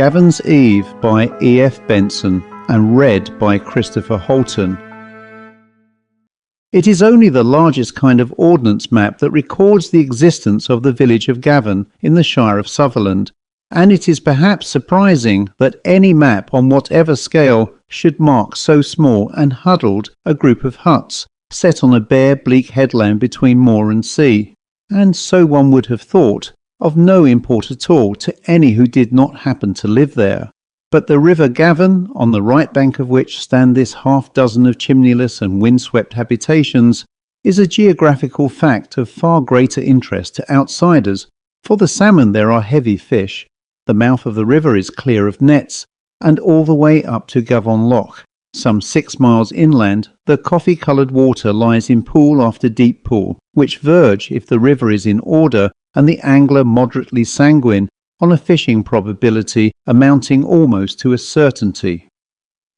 Gavon's Eve by E.F.Benson and read by Christopher Halton. It is only the largest kind of ordnance map that records the existence of the village of Gavon in the Shire of Sutherland, and it is perhaps surprising that any map on whatever scale should mark so small and huddled a group of huts set on a bare bleak headland between moor and sea, and so one would have thought of no import at all to any who did not happen to live there. But the river Gavon, on the right bank of which stand this half-dozen of chimneyless and windswept habitations, is a geographical fact of far greater interest to outsiders. For the salmon there are heavy fish, the mouth of the river is clear of nets, and all the way up to Gavon Loch, some 6 miles inland, the coffee-coloured water lies in pool after deep pool, which verge, if the river is in order and the angler moderately sanguine, on a fishing probability amounting almost to a certainty.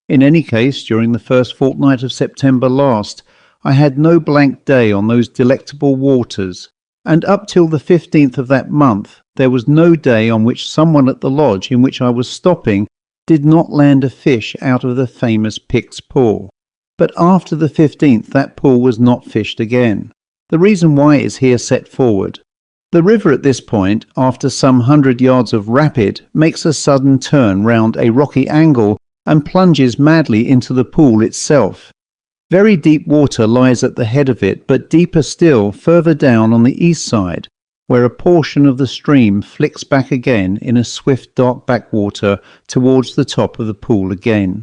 In any case, during the first fortnight of September last, I had no blank day on those delectable waters, and up till the 15th of that month there was no day on which someone at the lodge in which I was stopping did not land a fish out of the famous Pict's pool. But after the 15th that pool was not fished again. The reason why is here set forward. The river at this point, after some 100 yards of rapid, makes a sudden turn round a rocky angle and plunges madly into the pool itself. Very deep water lies at the head of it, but deeper still further down on the east side, where a portion of the stream flicks back again in a swift dark backwater towards the top of the pool again.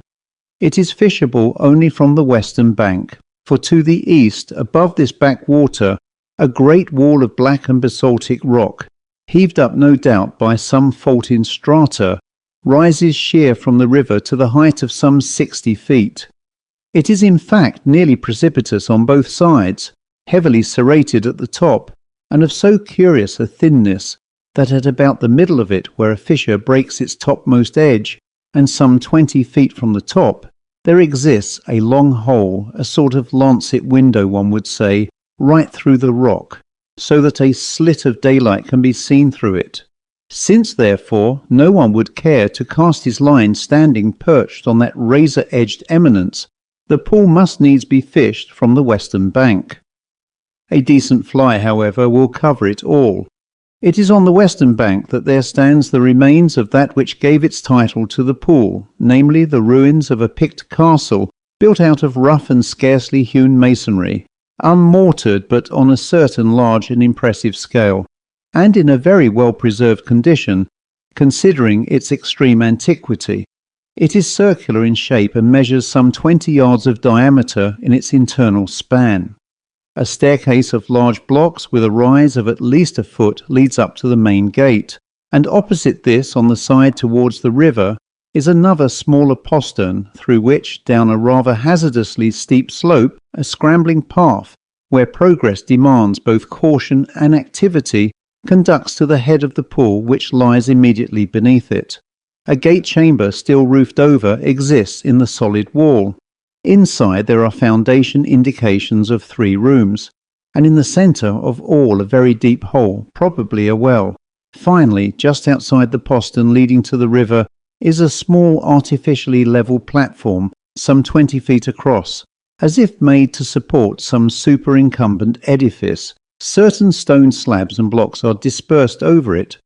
It is fishable only from the western bank, for to the east, above this backwater, a great wall of black and basaltic rock, heaved up no doubt by some fault in strata, rises sheer from the river to the height of some 60 feet. It is in fact nearly precipitous on both sides, heavily serrated at the top, and of so curious a thinness that at about the middle of it, where a fissure breaks its topmost edge, and some 20 feet from the top, there exists a long hole, a sort of lancet window one would say, right through the rock, so that a slit of daylight can be seen through it. Since, therefore, no one would care to cast his line standing perched on that razor-edged eminence, the pool must needs be fished from the western bank. A decent fly, however, will cover it all. It is on the western bank that there stands the remains of that which gave its title to the pool, namely the ruins of a Pict castle built out of rough and scarcely hewn masonry, unmortared but on a certain large and impressive scale, and in a very well-preserved condition, considering its extreme antiquity. It is circular in shape and measures some 20 yards of diameter in its internal span. A staircase of large blocks with a rise of at least a foot leads up to the main gate, and opposite this, on the side towards the river, is another smaller postern through which, down a rather hazardously steep slope, a scrambling path, where progress demands both caution and activity, conducts to the head of the pool which lies immediately beneath it. A gate chamber still roofed over exists in the solid wall. Inside there are foundation indications of 3 rooms, and in the centre of all a very deep hole, probably a well. Finally, just outside the postern leading to the river, is a small artificially level platform, some 20 feet across, as if made to support some superincumbent edifice. Certain stone slabs and blocks are dispersed over it.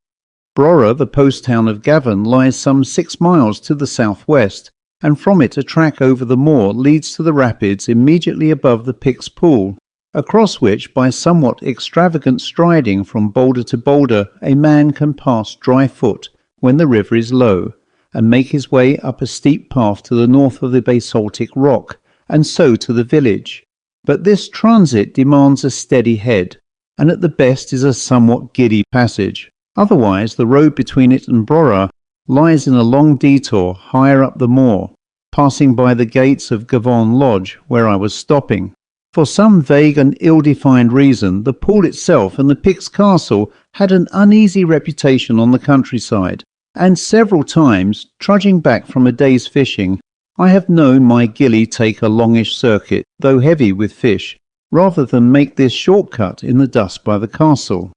Brora, the post town of Gavon, lies some 6 miles to the southwest, and from it a track over the moor leads to the rapids immediately above the Pict's pool, across which, by somewhat extravagant striding from boulder to boulder, a man can pass dry foot when the river is low, and make his way up a steep path to the north of the basaltic rock, and so to the village. But this transit demands a steady head, and at the best is a somewhat giddy passage. Otherwise, the road between it and Brora lies in a long detour higher up the moor, passing by the gates of Gavon Lodge, where I was stopping. For some vague and ill-defined reason, the pool itself and the Pict's castle had an uneasy reputation on the countryside, and several times, trudging back from a day's fishing, I have known my gilly take a longish circuit, though heavy with fish, rather than make this shortcut in the dust by the castle.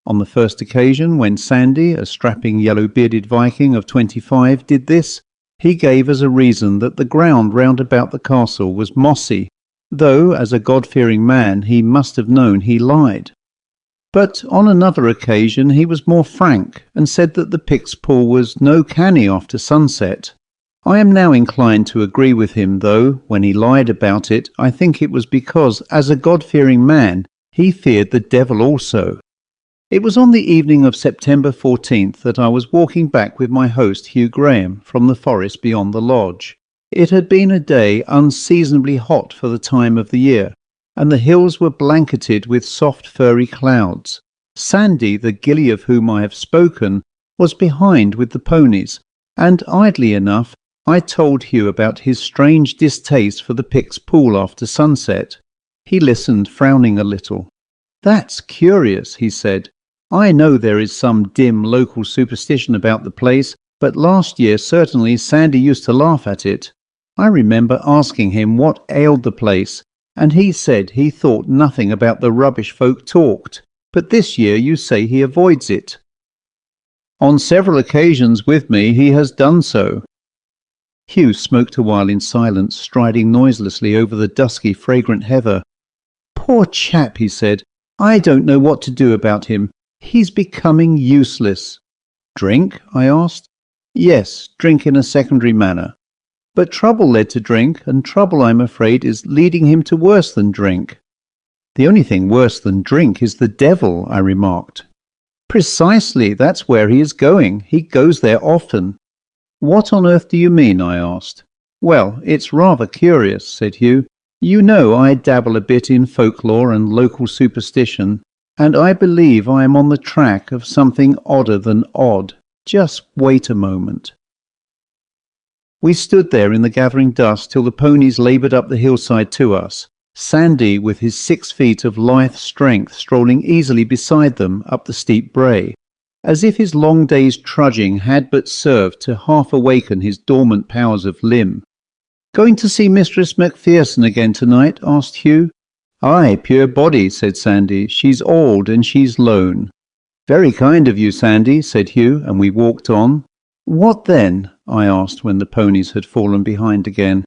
On the first occasion, when Sandy, a strapping yellow-bearded Viking of 25, did this, he gave as a reason that the ground round about the castle was mossy, though, as a God-fearing man, he must have known he lied. But on another occasion he was more frank, and said that the Pict's pool was no canny after sunset. I am now inclined to agree with him, though, when he lied about it, I think it was because, as a God-fearing man, he feared the devil also. It was on the evening of September 14th that I was walking back with my host Hugh Graham from the forest beyond the lodge. It had been a day unseasonably hot for the time of the year, and the hills were blanketed with soft furry clouds. Sandy, the gilly of whom I have spoken, was behind with the ponies, and idly enough I told Hugh about his strange distaste for the Pict's pool after sunset. He listened, frowning a little. "That's curious," he said. "I know there is some dim local superstition about the place, but last year certainly Sandy used to laugh at it. I remember asking him what ailed the place, and he said he thought nothing about the rubbish folk talked, but this year you say he avoids it." "On several occasions with me he has done so." Hugh smoked a while in silence, striding noiselessly over the dusky, fragrant heather. "Poor chap," he said. "I don't know what to do about him. He's becoming useless." "Drink?" I asked. "Yes, drink in a secondary manner. But trouble led to drink, and trouble, I'm afraid, is leading him to worse than drink." "The only thing worse than drink is the devil," I remarked. "Precisely, that's where he is going. He goes there often." "What on earth do you mean?" I asked. "Well, it's rather curious," said Hugh. "You know I dabble a bit in folklore and local superstition, and I believe I am on the track of something odder than odd. Just wait a moment." We stood there in the gathering dusk till the ponies laboured up the hillside to us, Sandy with his 6 feet of lithe strength strolling easily beside them up the steep brae, as if his long day's trudging had but served to half awaken his dormant powers of limb. "Going to see Mistress Macpherson again tonight?" asked Hugh. "Aye, pure body," said Sandy. "She's old and she's lone." "Very kind of you, Sandy," said Hugh, and we walked on. "What then?" I asked when the ponies had fallen behind again.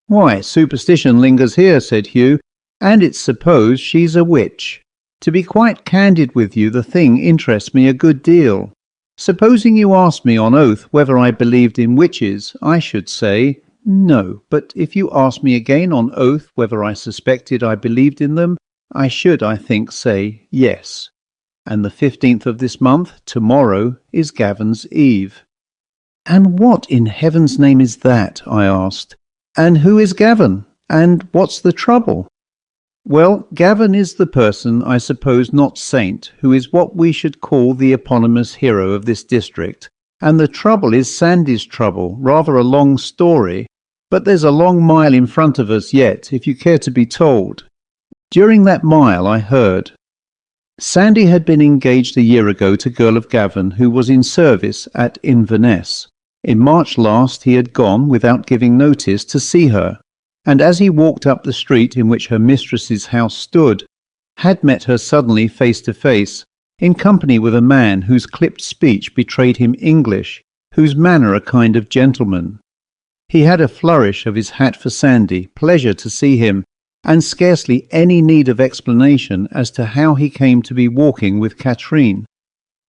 "Why, superstition lingers here," said Hugh, "and it's supposed she's a witch. To be quite candid with you, the thing interests me a good deal. Supposing you asked me on oath whether I believed in witches, I should say no, but if you asked me again on oath whether I suspected I believed in them, I should, I think, say yes. And the 15th of this month, tomorrow, is Gavon's Eve." "And what in heaven's name is that?" I asked. "And who is Gavon? And what's the trouble?" "Well, Gavon is the person, I suppose not saint, who is what we should call the eponymous hero of this district. And the trouble is Sandy's trouble, rather a long story, but there's a long mile in front of us yet, if you care to be told. During that mile I heard. Sandy had been engaged a year ago to a girl of Gavon who was in service at Inverness. In March last he had gone, without giving notice, to see her, and as he walked up the street in which her mistress's house stood, had met her suddenly face to face, in company with a man whose clipped speech betrayed him English, whose manner a kind of gentleman. He had a flourish of his hat for Sandy, pleasure to see him, and scarcely any need of explanation as to how he came to be walking with Katrine.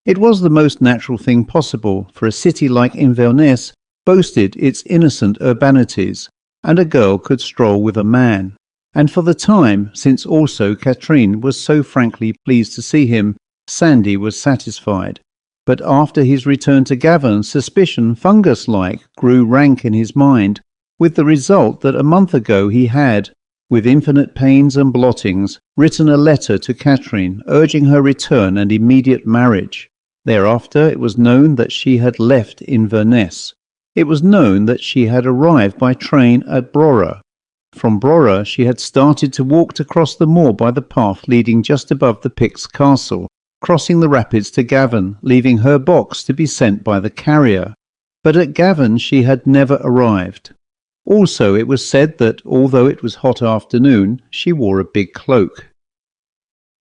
It was the most natural thing possible, for a city like Inverness boasted its innocent urbanities, and a girl could stroll with a man. And for the time, since also Katrine was so frankly pleased to see him, Sandy was satisfied. But after his return to Gavon, suspicion, fungus-like, grew rank in his mind, with the result that a month ago he had, with infinite pains and blottings, written a letter to Katrine, urging her return and immediate marriage. Thereafter it was known that she had left Inverness. It was known that she had arrived by train at Brora. From Brora she had started to walk across the moor by the path leading just above the Pict's castle, crossing the rapids to Gavon, leaving her box to be sent by the carrier. But at Gavon she had never arrived. Also it was said that, although it was hot afternoon, she wore a big cloak.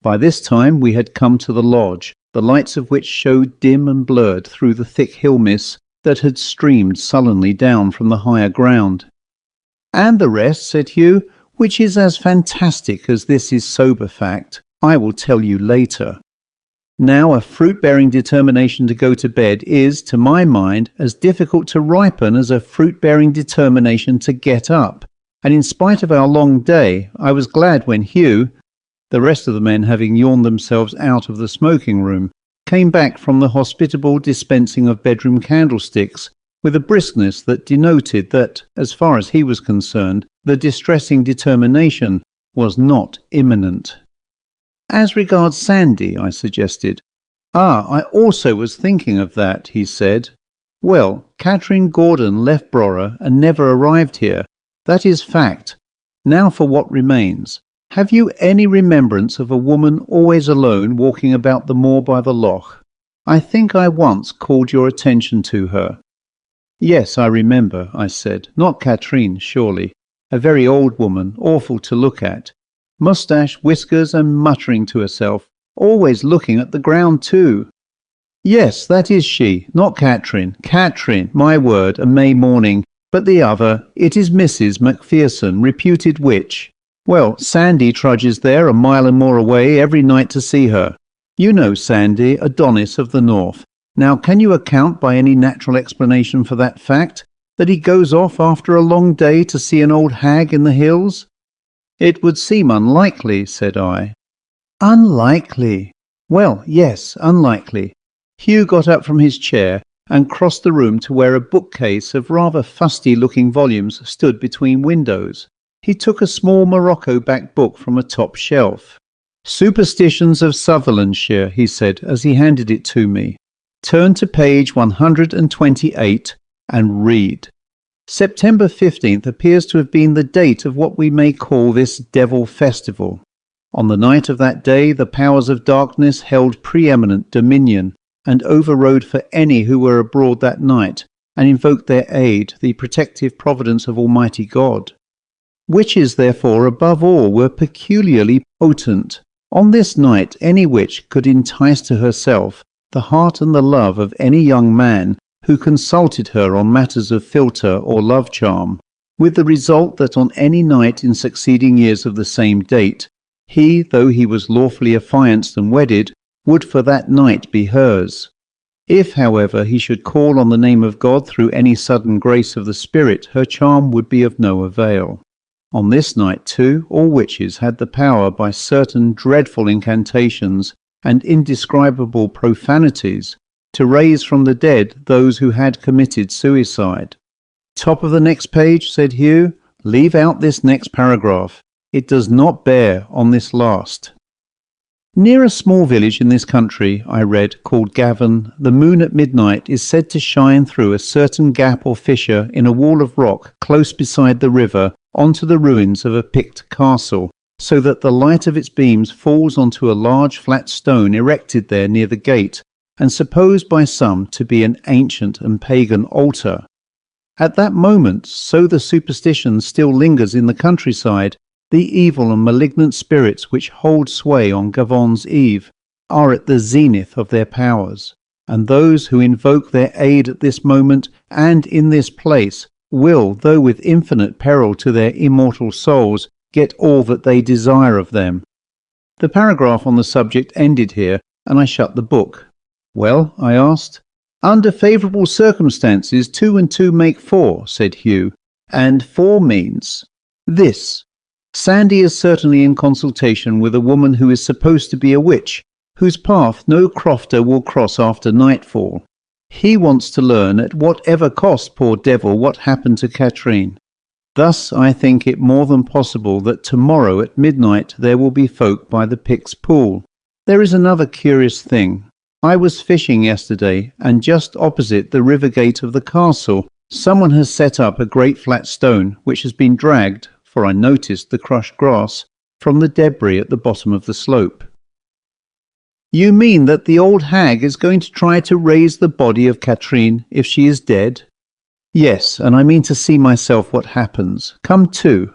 By this time we had come to the lodge, the lights of which showed dim and blurred through the thick hill mists that had streamed sullenly down from the higher ground. "And the rest," said Hugh, "which is as fantastic as this is sober fact, I will tell you later. Now, a fruit-bearing determination to go to bed is, to my mind, as difficult to ripen as a fruit-bearing determination to get up, and in spite of our long day, I was glad when Hugh, the rest of the men having yawned themselves out of the smoking room, came back from the hospitable dispensing of bedroom candlesticks with a briskness that denoted that, as far as he was concerned, the distressing determination was not imminent. "As regards Sandy," I suggested. "I also was thinking of that," he said. "Well, Catherine Gordon left Brora and never arrived here. That is fact. Now for what remains. Have you any remembrance of a woman always alone walking about the moor by the loch? I think I once called your attention to her." "Yes, I remember," I said. "Not Catherine, surely. A very old woman, awful to look at. Moustache, whiskers, and muttering to herself. Always looking at the ground too." "Yes, that is she. Not Catherine. Catherine, my word, a May morning. But the other, it is Mrs. Macpherson, reputed witch. Well, Sandy trudges there a mile and more away every night to see her. You know Sandy, Adonis of the north. Now, can you account by any natural explanation for that fact, that he goes off after a long day to see an old hag in the hills?" "It would seem unlikely," said I. "Unlikely? Well, yes, unlikely." Hugh got up from his chair and crossed the room to where a bookcase of rather fusty-looking volumes stood between windows. He took a small morocco-backed book from a top shelf. "Superstitions of Sutherlandshire," he said as he handed it to me. "Turn to page 128 and read." September 15th appears to have been the date of what we may call this Devil Festival. On the night of that day the powers of darkness held preeminent dominion, and overrode for any who were abroad that night, and invoked their aid, the protective providence of Almighty God. Witches, therefore, above all, were peculiarly potent. On this night any witch could entice to herself the heart and the love of any young man who consulted her on matters of philtre or love charm, with the result that on any night in succeeding years of the same date, he, though he was lawfully affianced and wedded, would for that night be hers. If, however, he should call on the name of God through any sudden grace of the Spirit, her charm would be of no avail. On this night, too, all witches had the power by certain dreadful incantations and indescribable profanities to raise from the dead those who had committed suicide. "Top of the next page," said Hugh. "Leave out this next paragraph. It does not bear on this last." "Near a small village in this country," I read, "called Gavon, the moon at midnight is said to shine through a certain gap or fissure in a wall of rock close beside the river onto the ruins of a Pict castle, so that the light of its beams falls onto a large flat stone erected there near the gate, and supposed by some to be an ancient and pagan altar. At that moment, so the superstition still lingers in the countryside, the evil and malignant spirits which hold sway on Gavon's eve are at the zenith of their powers, and those who invoke their aid at this moment and in this place will, though with infinite peril to their immortal souls, get all that they desire of them." The paragraph on the subject ended here, and I shut the book. "Well," I asked. "Under favourable circumstances 2 and 2 make 4, said Hugh, "and 4 means this. Sandy is certainly in consultation with a woman who is supposed to be a witch, whose path no crofter will cross after nightfall. He wants to learn at whatever cost, poor devil, what happened to Catherine. Thus I think it more than possible that tomorrow at midnight there will be folk by the Pict's pool. There is another curious thing. I was fishing yesterday, and just opposite the river gate of the castle, someone has set up a great flat stone, which has been dragged, for I noticed the crushed grass, from the debris at the bottom of the slope." "You mean that the old hag is going to try to raise the body of Catherine if she is dead?" "Yes, and I mean to see myself what happens. Come too."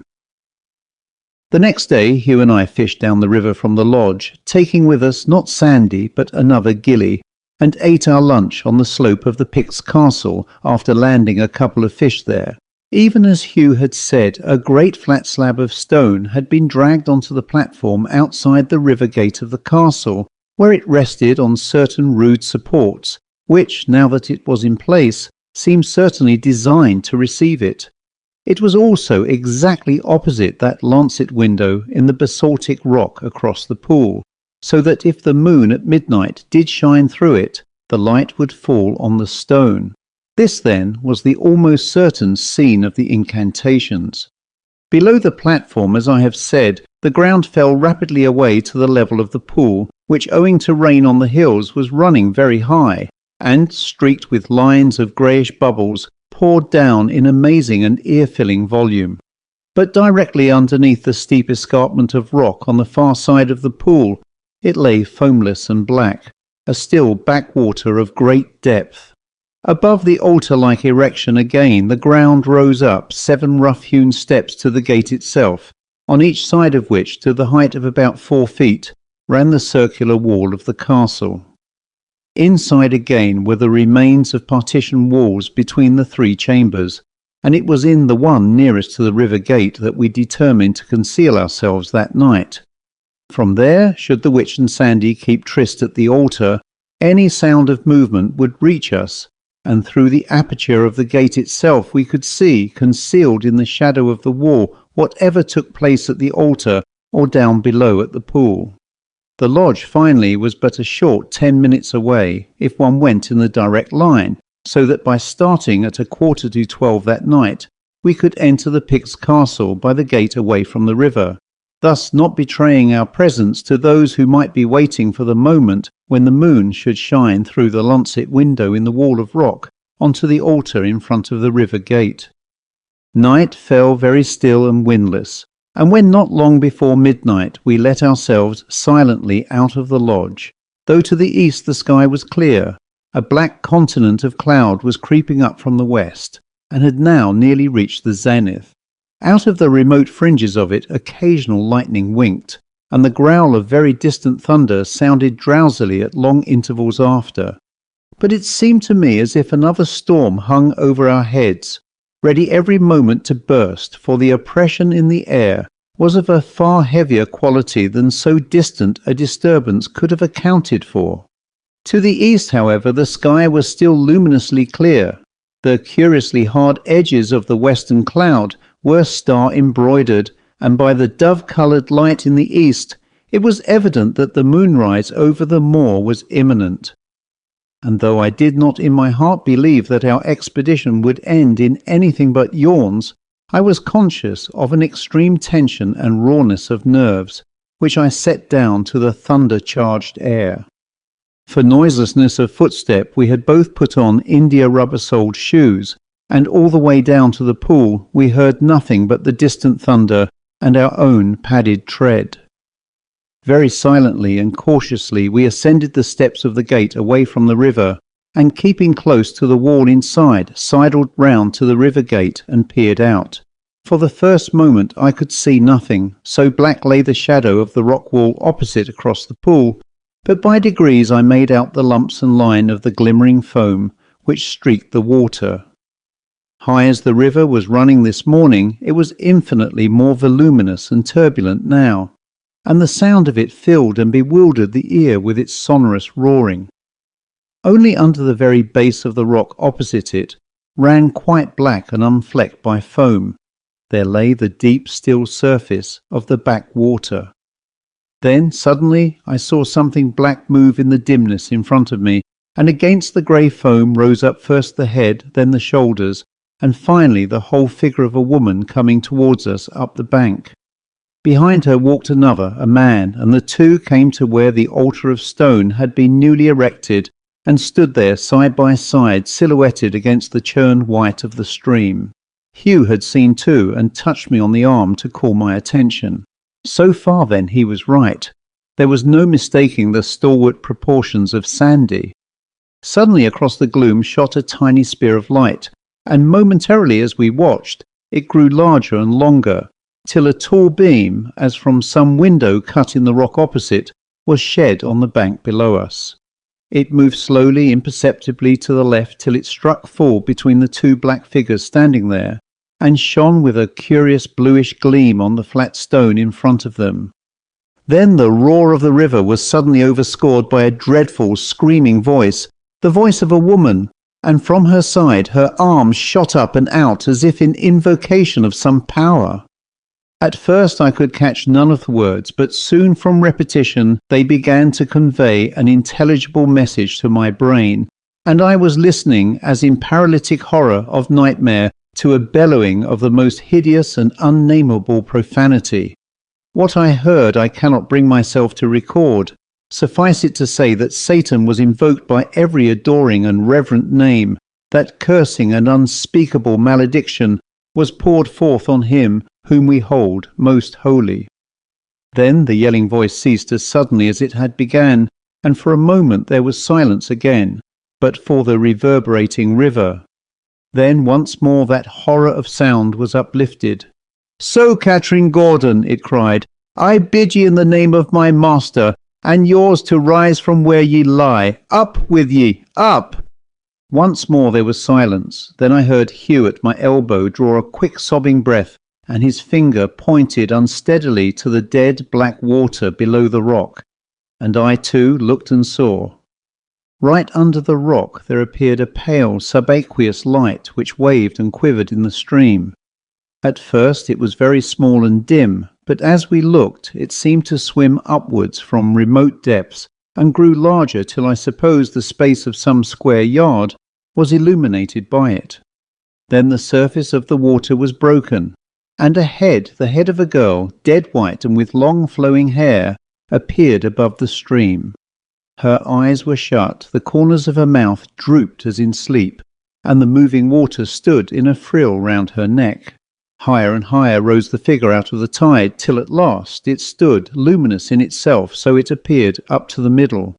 The next day Hugh and I fished down the river from the lodge, taking with us not Sandy but another gilly, and ate our lunch on the slope of the Pict's castle after landing a couple of fish there. Even as Hugh had said, a great flat slab of stone had been dragged onto the platform outside the river gate of the castle, where it rested on certain rude supports, which, now that it was in place, seemed certainly designed to receive it. It was also exactly opposite that lancet window in the basaltic rock across the pool, so that if the moon at midnight did shine through it, the light would fall on the stone. This, then, was the almost certain scene of the incantations. Below the platform, as I have said, the ground fell rapidly away to the level of the pool, which, owing to rain on the hills, was running very high, and, streaked with lines of greyish bubbles, poured down in amazing and ear-filling volume. But directly underneath the steep escarpment of rock on the far side of the pool, it lay foamless and black, a still backwater of great depth. Above the altar-like erection again, the ground rose up 7 rough-hewn steps to the gate itself, on each side of which, to the height of about 4 feet, ran the circular wall of the castle. Inside again were the remains of partition walls between the 3 chambers, and it was in the one nearest to the river gate that we determined to conceal ourselves that night. From there, should the witch and Sandy keep tryst at the altar, any sound of movement would reach us, and through the aperture of the gate itself we could see, concealed in the shadow of the wall, whatever took place at the altar or down below at the pool. The lodge, finally, was but a short 10 minutes away, if one went in the direct line, so that by starting at 11:45 that night, we could enter the Pict's castle by the gate away from the river, thus not betraying our presence to those who might be waiting for the moment when the moon should shine through the lancet window in the wall of rock onto the altar in front of the river gate. Night fell very still and windless, and when not long before midnight we let ourselves silently out of the lodge, though to the east the sky was clear. A black continent of cloud was creeping up from the west, and had now nearly reached the zenith. Out of the remote fringes of it occasional lightning winked, and the growl of very distant thunder sounded drowsily at long intervals after. But it seemed to me as if another storm hung over our heads, ready every moment to burst, for the oppression in the air was of a far heavier quality than so distant a disturbance could have accounted for. To the east, however, the sky was still luminously clear. The curiously hard edges of the western cloud were star-embroidered, and by the dove-coloured light in the east, it was evident that the moonrise over the moor was imminent. And though I did not in my heart believe that our expedition would end in anything but yawns, I was conscious of an extreme tension and rawness of nerves, which I set down to the thunder-charged air. For noiselessness of footstep we had both put on india-rubber-soled shoes, and all the way down to the pool we heard nothing but the distant thunder and our own padded tread. Very silently and cautiously we ascended the steps of the gate away from the river, and keeping close to the wall inside, sidled round to the river gate and peered out. For the first moment I could see nothing, so black lay the shadow of the rock wall opposite across the pool, but by degrees I made out the lumps and line of the glimmering foam which streaked the water. High as the river was running this morning, it was infinitely more voluminous and turbulent now, and the sound of it filled and bewildered the ear with its sonorous roaring. Only under the very base of the rock opposite it, ran quite black and unflecked by foam, there lay the deep still surface of the backwater. Then suddenly I saw something black move in the dimness in front of me, and against the grey foam rose up first the head, then the shoulders, and finally the whole figure of a woman coming towards us up the bank. Behind her walked another, a man, and the two came to where the altar of stone had been newly erected, and stood there side by side, silhouetted against the churned white of the stream. Hugh had seen too, and touched me on the arm to call my attention. So far then he was right. There was no mistaking the stalwart proportions of Sandy. Suddenly across the gloom shot a tiny spear of light, and momentarily as we watched, it grew larger and longer, till a tall beam, as from some window cut in the rock opposite, was shed on the bank below us. It moved slowly, imperceptibly to the left till it struck full between the two black figures standing there, and shone with a curious bluish gleam on the flat stone in front of them. Then the roar of the river was suddenly overscored by a dreadful, screaming voice, the voice of a woman, and from her side her arms shot up and out as if in invocation of some power. At first I could catch none of the words, but soon from repetition they began to convey an intelligible message to my brain, and I was listening as in paralytic horror of nightmare to a bellowing of the most hideous and unnameable profanity. What I heard I cannot bring myself to record. Suffice it to say that Satan was invoked by every adoring and reverent name, that cursing and unspeakable malediction was poured forth on him whom we hold most holy. Then the yelling voice ceased as suddenly as it had began, and for a moment there was silence again, but for the reverberating river. Then once more that horror of sound was uplifted. "So, Catherine Gordon," it cried, "I bid ye in the name of my master, and yours to rise from where ye lie. Up with ye, up!" Once more there was silence. Then I heard Hugh at my elbow draw a quick sobbing breath, and his finger pointed unsteadily to the dead black water below the rock, and I too looked and saw. Right under the rock there appeared a pale subaqueous light which waved and quivered in the stream. At first it was very small and dim, but as we looked it seemed to swim upwards from remote depths, and grew larger till I suppose the space of some square yard was illuminated by it. Then the surface of the water was broken, and a head, the head of a girl, dead white and with long flowing hair, appeared above the stream. Her eyes were shut, the corners of her mouth drooped as in sleep, and the moving water stood in a frill round her neck. Higher and higher rose the figure out of the tide, till at last it stood, luminous in itself, so it appeared, up to the middle.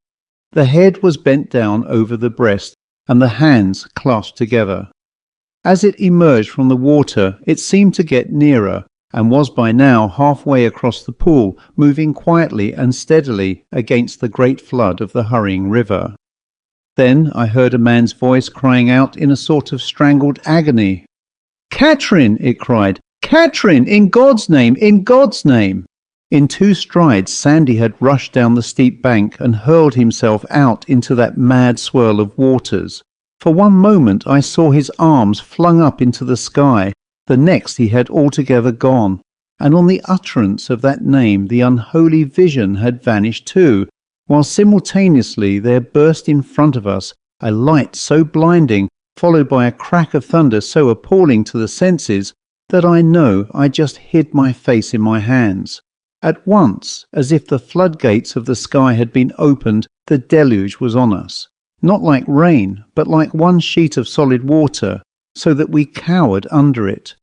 The head was bent down over the breast, and the hands clasped together. As it emerged from the water, it seemed to get nearer, and was by now halfway across the pool, moving quietly and steadily against the great flood of the hurrying river. Then I heard a man's voice crying out in a sort of strangled agony. "Catherine!" it cried. "Catherine! In God's name! In God's name!" In 2 strides Sandy had rushed down the steep bank and hurled himself out into that mad swirl of waters. For one moment I saw his arms flung up into the sky, the next he had altogether gone, and on the utterance of that name the unholy vision had vanished too, while simultaneously there burst in front of us a light so blinding, followed by a crack of thunder so appalling to the senses, that I know I just hid my face in my hands. At once, as if the floodgates of the sky had been opened, the deluge was on us. Not like rain, but like one sheet of solid water, so that we cowered under it.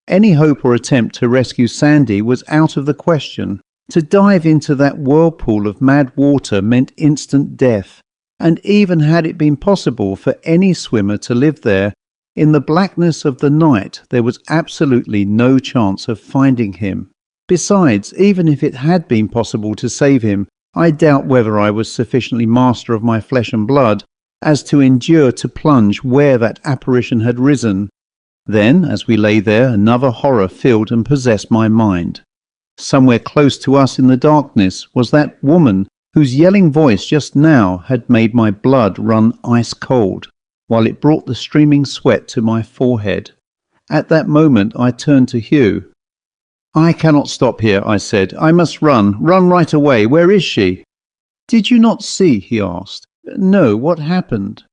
Any hope or attempt to rescue Sandy was out of the question. To dive into that whirlpool of mad water meant instant death, and even had it been possible for any swimmer to live there, in the blackness of the night there was absolutely no chance of finding him. Besides, even if it had been possible to save him, I doubt whether I was sufficiently master of my flesh and blood as to endure to plunge where that apparition had risen. Then, as we lay there, another horror filled and possessed my mind. Somewhere close to us in the darkness was that woman whose yelling voice just now had made my blood run ice cold, while it brought the streaming sweat to my forehead. At that moment I turned to Hugh. "I cannot stop here," I said. "I must run right away. Where is she?" "Did you not see?" he asked. "No, what happened?"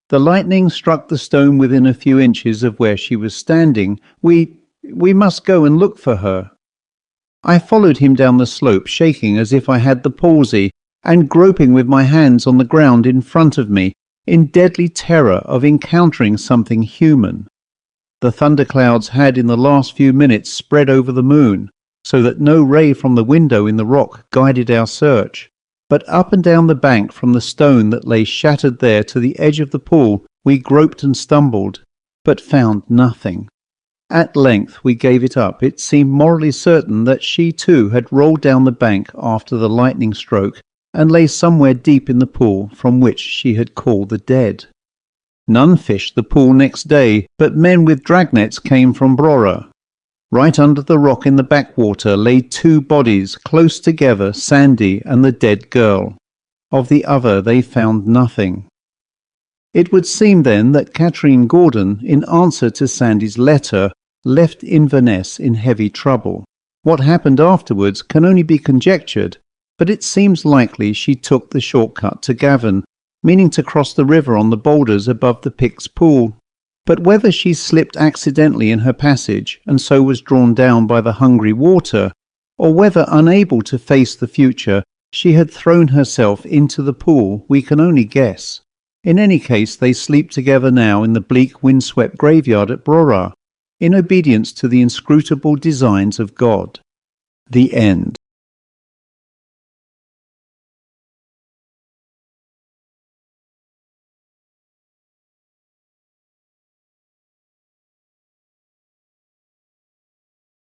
"The lightning struck the stone within a few inches of where she was standing. We must go and look for her." I followed him down the slope, shaking as if I had the palsy, and groping with my hands on the ground in front of me, in deadly terror of encountering something human. The thunderclouds had in the last few minutes spread over the moon, so that no ray from the window in the rock guided our search. But up and down the bank from the stone that lay shattered there to the edge of the pool we groped and stumbled, but found nothing. At length we gave it up. It seemed morally certain that she too had rolled down the bank after the lightning stroke and lay somewhere deep in the pool from which she had called the dead. None fished the pool next day, but men with dragnets came from Brora. Right under the rock in the backwater lay two bodies, close together, Sandy and the dead girl. Of the other they found nothing. It would seem then that Catherine Gordon, in answer to Sandy's letter, left Inverness in heavy trouble. What happened afterwards can only be conjectured, but it seems likely she took the shortcut to Gavon, meaning to cross the river on the boulders above the Pict's pool. But whether she slipped accidentally in her passage and so was drawn down by the hungry water, or whether, unable to face the future, she had thrown herself into the pool, we can only guess. In any case, they sleep together now in the bleak windswept graveyard at Brora, in obedience to the inscrutable designs of God. The end.